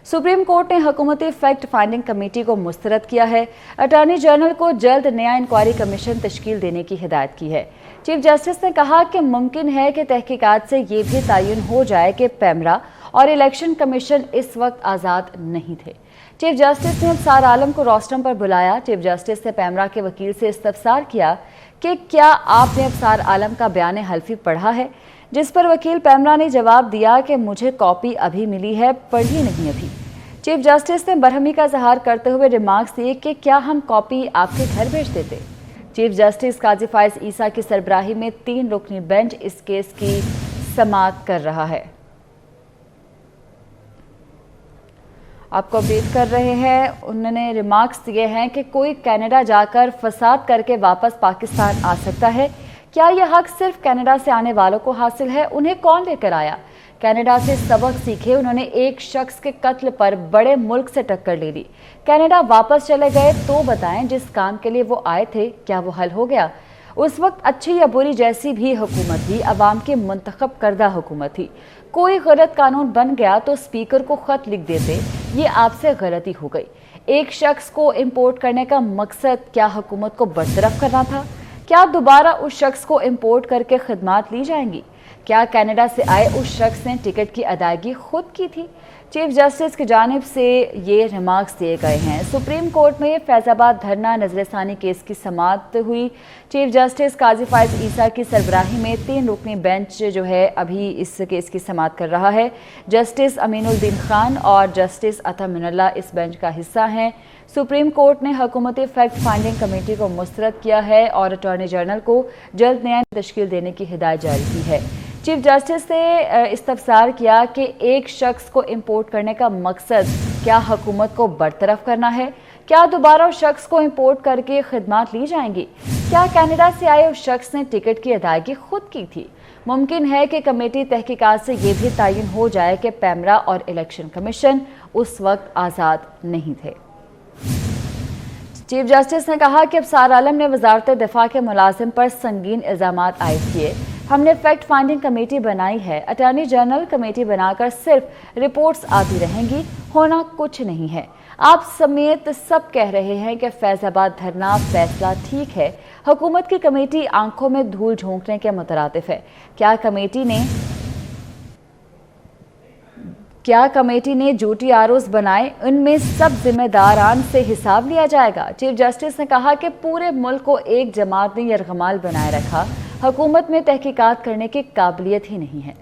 Supreme court ने हुकूमती fact finding committee को मुस्तरद किया है। अटॉर्नी जनरल को जल्द नया इंक्वायरी कमीशन तश्कील देने की हिदायत की है। चीफ जस्टिस ने कहा कि मुमकिन है कि तहकीकात से ये भी तयन हो जाए कि पैमरा और इलेक्शन कमीशन इस वक्त आज़ाद नहीं थे। चीफ जस्टिस ने अफसार आलम को रोस्टम पर बुलाया। चीफ जस्टिस ने पैमरा के वकील से इस्तफसार किया कि क्या आपने अफसार आलम का बयान हल्फी पढ़ा है, जिस पर वकील पैमरा ने जवाब दिया कि मुझे कॉपी अभी मिली है, पढ़ी नहीं अभी। चीफ जस्टिस ने बरहमी का इजहार करते हुए रिमार्क्स दिए कि क्या हम कॉपी आपके घर भेज देते। चीफ जस्टिस काजी फाइज ईसा की सरबराही में 3 रुकनी बेंच इस केस की समाअत कर रहा है। आपको अपडेट कर रहे हैं, उन्होंने रिमार्क्स दिए हैं कि कोई कनाडा जाकर फसाद करके वापस पाकिस्तान आ सकता है। क्या यह हक सिर्फ कनाडा से आने वालों को हासिल है? उन्हें कौन लेकर आया? कनाडा से सबक सीखे। उन्होंने एक शख्स के कत्ल पर बड़े मुल्क से टक्कर ले ली। कनाडा वापस चले गए तो बताएं जिस काम के लिए वो आए थे क्या वो हल हो गया? उस वक्त अच्छी या बुरी जैसी भी हुकूमत थी, अवाम की मुंतखब करदा हुकूमत थी। कोई गलत कानून बन गया तो स्पीकर को खत लिख देते, ये आपसे गलती हो गई। एक शख्स को इंपोर्ट करने का मकसद क्या हुकूमत को बरतरफ करना था? क्या दोबारा उस शख्स को इंपोर्ट करके खिदमात ली जाएंगी? क्या कनाडा से आए उस शख्स ने टिकट की अदायगी खुद की थी? चीफ जस्टिस की जानिब से ये रिमार्क्स दिए गए हैं। सुप्रीम कोर्ट में फैजाबाद धरना नजरसानी केस की समाअत हुई। चीफ जस्टिस काजी फाइज ईसा की सरबराही में 3 रुकनी बेंच जो है अभी इस केस की समाअत कर रहा है। जस्टिस अमीनुद्दीन खान और जस्टिस अता मिनल्ला इस बेंच का हिस्सा हैं। सुप्रीम कोर्ट ने हुकूमती फैक्ट फाइंडिंग कमेटी को मुस्तरद किया है और अटॉर्नी जनरल को जल्द न्याय तश्कील देने की हिदायत जारी की है। चीफ जस्टिस ने इस्तफसार किया कि एक शख्स को इंपोर्ट करने का मकसद क्या हुकूमत को बरतरफ करना है? क्या दोबारा उस शख्स को इंपोर्ट करके खिदमात ली जाएंगी? क्या कनाडा से आए उस शख्स ने टिकट की अदायगी खुद की थी? मुमकिन है कि कमेटी तहकीकात से ये भी तयन हो जाए कि पैमरा और इलेक्शन कमीशन उस वक्त आज़ाद नहीं थे। चीफ जस्टिस ने कहा कि अफसार आलम ने वजारत दिफा के मुलाजिम पर संगीन इल्जामात आयद किए। हमने फैक्ट फाइंडिंग कमेटी बनाई है। अटॉर्नी जनरल कमेटी बनाकर सिर्फ रिपोर्ट्स आती रहेंगी, होना कुछ नहीं है। आप समेत सब कह रहे हैं कि फैजाबाद धरना फैसला ठीक है। हुकूमत की कमेटी आंखों में धूल झोंकने के मुतरातिफ है। क्या कमेटी ने झूठी आरोज बनाए? उनमें सब जिम्मेदारान से हिसाब लिया जाएगा। चीफ जस्टिस ने कहा कि पूरे मुल्क को एक जमात ने यरगमाल बनाए रखा। हुकूमत में तहकीकात करने की काबिलियत ही नहीं है।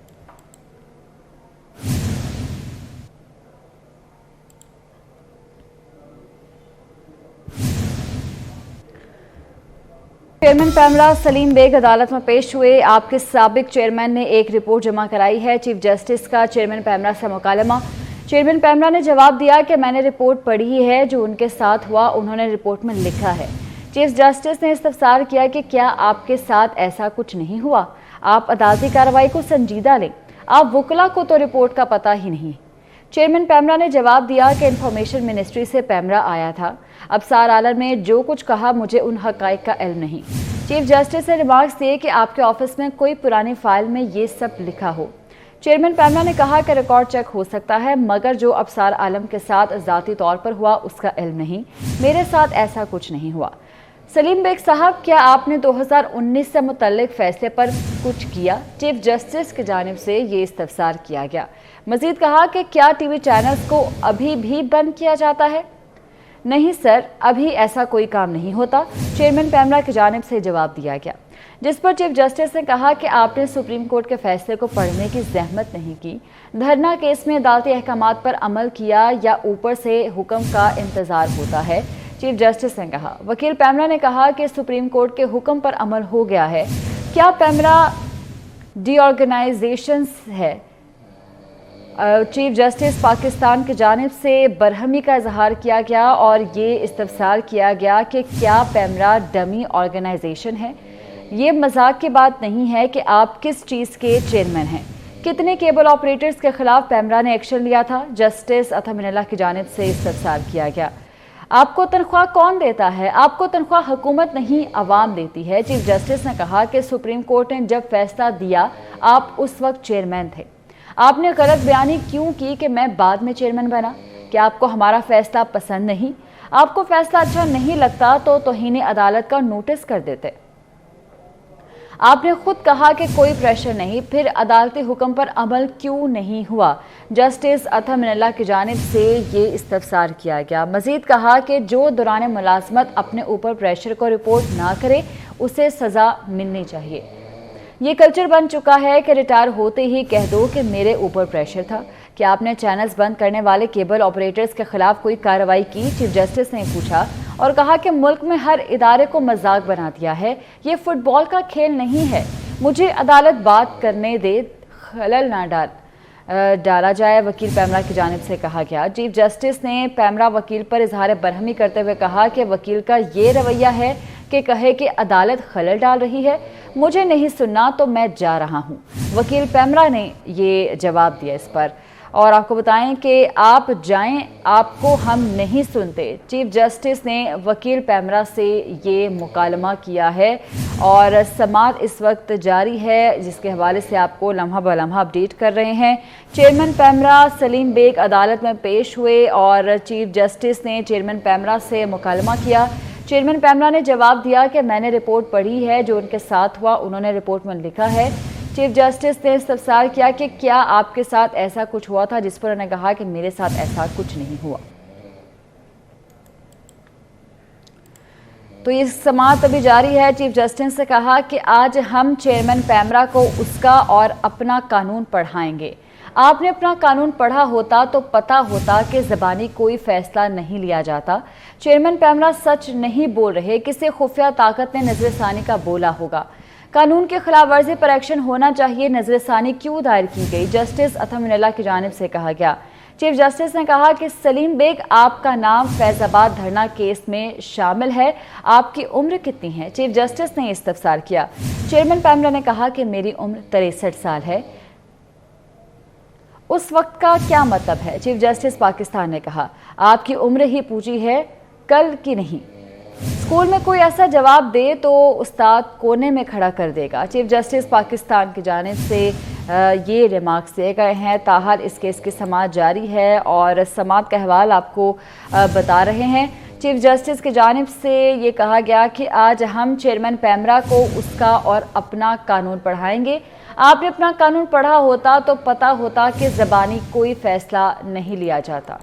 चेयरमैन पैमरा सलीम बेग अदालत में पेश हुए। आपके साबिक चेयरमैन ने एक रिपोर्ट जमा कराई है। चीफ जस्टिस का चेयरमैन पैमरा से मुकालमा। चेयरमैन पैमरा ने जवाब दिया कि मैंने रिपोर्ट पढ़ी है, जो उनके साथ हुआ उन्होंने रिपोर्ट में लिखा है। चीफ जस्टिस ने इस्तफसार किया कि क्या आपके साथ ऐसा कुछ नहीं हुआ? आप अदालती कार्रवाई को संजीदा लें। आप वकला को तो रिपोर्ट का पता ही नहीं। चेयरमैन पैमरा ने जवाब दिया कि इंफॉर्मेशन मिनिस्ट्री से पैमरा आया था। अफसार आलम ने जो कुछ कहा मुझे उन हकाइक का इल्म नहीं। चीफ जस्टिस ने रिमार्क्स दिए कि आपके ऑफिस में कोई पुरानी फाइल में ये सब लिखा हो। चेयरमैन पैमरा ने कहा कि रिकॉर्ड चेक हो सकता है, मगर जो अफसार आलम के साथ ज़ाती तौर पर हुआ उसका इल्म नहीं। मेरे साथ ऐसा कुछ नहीं हुआ। सलीम बेग साहब, क्या आपने 2019 से मुतल्लिक फैसले पर कुछ किया? चीफ जस्टिस की जानिब से ये इस्तफसार किया गया। मजीद कहा कि क्या टीवी चैनल्स को अभी भी बंद किया जाता है? नहीं सर, अभी ऐसा कोई काम नहीं होता। चेयरमैन पैमरा की जानिब से जवाब दिया गया, जिस पर चीफ जस्टिस ने कहा कि आपने सुप्रीम कोर्ट के फैसले को पढ़ने की जहमत नहीं की। धरना केस में अदालती अहकामात पर अमल किया या ऊपर से हुक्म का इंतजार होता है? चीफ जस्टिस ने कहा। वकील पैमरा ने कहा कि सुप्रीम कोर्ट के हुक्म पर अमल हो गया है। क्या पैमरा डीऑर्गेनाइजेशन है? चीफ जस्टिस पाकिस्तान की जानिब से बरहमी का इजहार किया गया और ये इस्तफसार किया गया कि क्या पैमरा डमी ऑर्गेनाइजेशन है? ये मजाक की बात नहीं है कि आप किस चीज़ के चेयरमैन हैं। कितने केबल ऑपरेटर्स के खिलाफ पैमरा ने एक्शन लिया था? जस्टिस अता मिनल्ला की जानिब से इस्तफसार किया गया। आपको तनख्वाह कौन देता है? आपको तनख्वाह हुकूमत नहीं अवाम देती है। चीफ जस्टिस ने कहा कि सुप्रीम कोर्ट ने जब फैसला दिया आप उस वक्त चेयरमैन थे। आपने गलत बयानी क्यों की कि मैं बाद में चेयरमैन बना? کیا آپ کو ہمارا فیصلہ پسند نہیں؟ آپ کو فیصلہ اچھا نہیں لگتا تو توہین عدالت کا نوٹس کر دیتے۔ آپ نے خود کہا کہ کوئی پریشر نہیں، پھر عدالتی حکم پر عمل کیوں نہیں ہوا؟ جسٹس اطہر من اللہ کی جانب سے یہ استفسار کیا گیا۔ مزید کہا کہ جو دوران ملازمت اپنے اوپر پریشر کو رپورٹ نہ کرے اسے سزا ملنی چاہیے۔ یہ کلچر بن چکا ہے کہ ریٹائر ہوتے ہی کہہ دو کہ میرے اوپر پریشر تھا۔ کیا آپ نے چینلز بند کرنے والے کیبل آپریٹرز کے خلاف کوئی کارروائی کی؟ چیف جسٹس نے پوچھا اور کہا کہ ملک میں ہر ادارے کو مذاق بنا دیا ہے، یہ فٹ بال کا کھیل نہیں ہے، مجھے عدالت بات کرنے دے، خلل نہ ڈالا جائے، وکیل پیمرا کی جانب سے کہا گیا۔ چیف جسٹس نے پیمرا وکیل پر اظہار برہمی کرتے ہوئے کہا کہ وکیل کا یہ رویہ ہے کہ کہے کہ عدالت خلل ڈال رہی ہے، مجھے نہیں سننا تو میں جا رہا ہوں۔ وکیل پیمرا نے یہ جواب دیا اس پر، اور آپ کو بتائیں کہ آپ جائیں، آپ کو ہم نہیں سنتے۔ چیف جسٹس نے وکیل پیمرا سے یہ مکالمہ کیا ہے اور سماعت اس وقت جاری ہے، جس کے حوالے سے آپ کو لمحہ بہ لمحہ اپڈیٹ کر رہے ہیں۔ چیئرمین پیمرا سلیم بیگ عدالت میں پیش ہوئے اور چیف جسٹس نے چیئرمین پیمرا سے مکالمہ کیا۔ چیئرمین پیمرا نے جواب دیا کہ میں نے رپورٹ پڑھی ہے، جو ان کے ساتھ ہوا انہوں نے رپورٹ میں لکھا ہے۔ چیف جسٹس نے استفسار کیا کہ کیا آپ کے ساتھ ایسا کچھ ہوا تھا، جس پر انہوں نے کہا کہ میرے ساتھ ایسا کچھ نہیں ہوا۔ تو یہ سماعت ابھی جاری ہے۔ چیف جسٹس نے کہا کہ آج ہم چیئرمین پیمرا کو اس کا اور اپنا قانون پڑھائیں گے۔ آپ نے اپنا قانون پڑھا ہوتا تو پتا ہوتا کہ زبانی کوئی فیصلہ نہیں لیا جاتا۔ چیئرمین پیمرا سچ نہیں بول رہے، کسی خفیہ طاقت نے نظر ثانی کا بولا ہوگا۔ قانون کے خلاف ورزی پر ایکشن ہونا چاہیے، نظر ثانی کیوں دائر کی گئی؟ جسٹس اطہر من اللہ کی جانب سے کہا گیا۔ چیف جسٹس نے کہا کہ سلیم بیگ آپ کا نام فیض آباد دھرنا کیس میں شامل ہے، آپ کی عمر کتنی ہے؟ چیف جسٹس نے استفسار کیا۔ چیئرمین پیمرا نے کہا کہ میری عمر 63 سال ہے۔ اس وقت کا کیا مطلب ہے؟ چیف جسٹس پاکستان نے کہا آپ کی عمر ہی پوچھی ہے، کل کی نہیں۔ اسکول میں کوئی ایسا جواب دے تو استاد کونے میں کھڑا کر دے گا۔ چیف جسٹس پاکستان کی جانب سے یہ ریمارکس دیے گئے ہیں۔ تاحال اس کیس کی سماعت جاری ہے اور سماعت کا احوال آپ کو بتا رہے ہیں۔ چیف جسٹس کی جانب سے یہ کہا گیا کہ آج ہم چیئرمین پیمرا کو اس کا اور اپنا قانون پڑھائیں گے۔ آپ نے اپنا قانون پڑھا ہوتا تو پتا ہوتا کہ زبانی کوئی فیصلہ نہیں لیا جاتا۔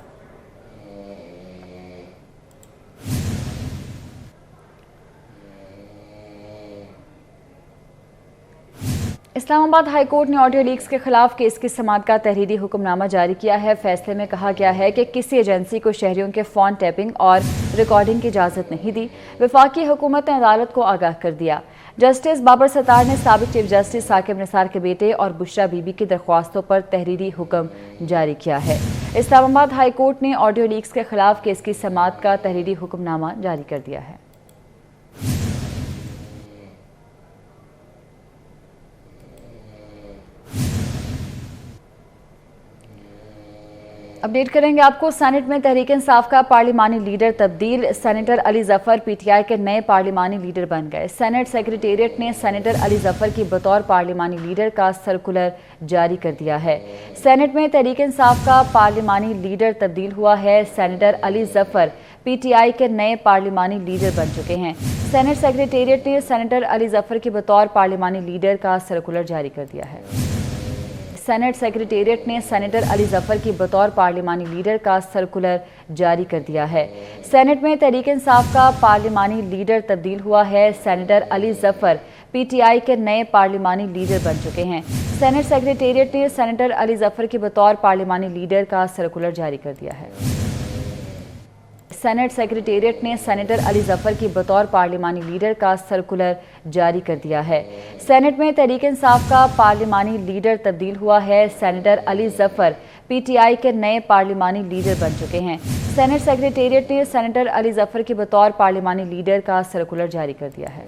اسلام آباد ہائی کورٹ نے آڈیو لیکس کے خلاف کیس کی سماعت کا تحریری حکم نامہ جاری کیا ہے۔ فیصلے میں کہا گیا ہے کہ کسی ایجنسی کو شہریوں کے فون ٹیپنگ اور ریکارڈنگ کی اجازت نہیں دی۔ وفاقی حکومت نے عدالت کو آگاہ کر دیا۔ جسٹس بابر ستار نے سابق چیف جسٹس ثاقب نثار کے بیٹے اور بشرا بی بی کی درخواستوں پر تحریری حکم جاری کیا ہے۔ اسلام آباد ہائی کورٹ نے آڈیو لیکس کے خلاف کیس کی سماعت کا تحریری حکم نامہ جاری کر دیا ہے۔ اپڈیٹ کریں گے آپ کو۔ سینٹ میں تحریک انصاف کا پارلیمانی لیڈر تبدیل، senator Ali Zafar P T I کے نئے پارلیمانی لیڈر بن گئے۔ سینٹ سیکریٹریٹ نے سینیٹر علی ظفر کی بطور پارلیمانی لیڈر کا سرکولر جاری کر دیا ہے۔ سینٹ میں تحریک انصاف کا پارلیمانی لیڈر تبدیل ہوا ہے۔ Senator Ali Zafar P T I کے نئے پارلیمانی لیڈر بن چکے ہیں۔ سینٹ سیکریٹریٹ نے سینیٹر علی ظفر کی بطور پارلیمانی لیڈر کا سرکولر جاری کر دیا ہے۔ سینٹ سیکریٹریٹ نے سینیٹر علی ظفر کی بطور پارلیمانی لیڈر کا سرکولر جاری کر دیا ہے۔ سینٹ میں تحریک انصاف کا پارلیمانی لیڈر تبدیل ہوا ہے۔ Senator Ali Zafar P T I کے نئے پارلیمانی لیڈر بن چکے ہیں۔ سینٹ سیکریٹریٹ نے سینیٹر علی ظفر کی بطور پارلیمانی لیڈر کا سرکولر جاری کر دیا ہے۔ سینٹ سیکریٹریٹ نے سینیٹر علی ظفر کی بطور پارلیمانی لیڈر کا سرکولر جاری کر دیا ہے۔ سینٹ میں تحریک انصاف کا پارلیمانی لیڈر تبدیل ہوا ہے۔ Senator Ali Zafar P T I کے نئے پارلیمانی لیڈر بن چکے ہیں۔ سینٹ سیکریٹریٹ نے سینیٹر علی ظفر کی بطور پارلیمانی لیڈر کا سرکولر جاری کر دیا ہے۔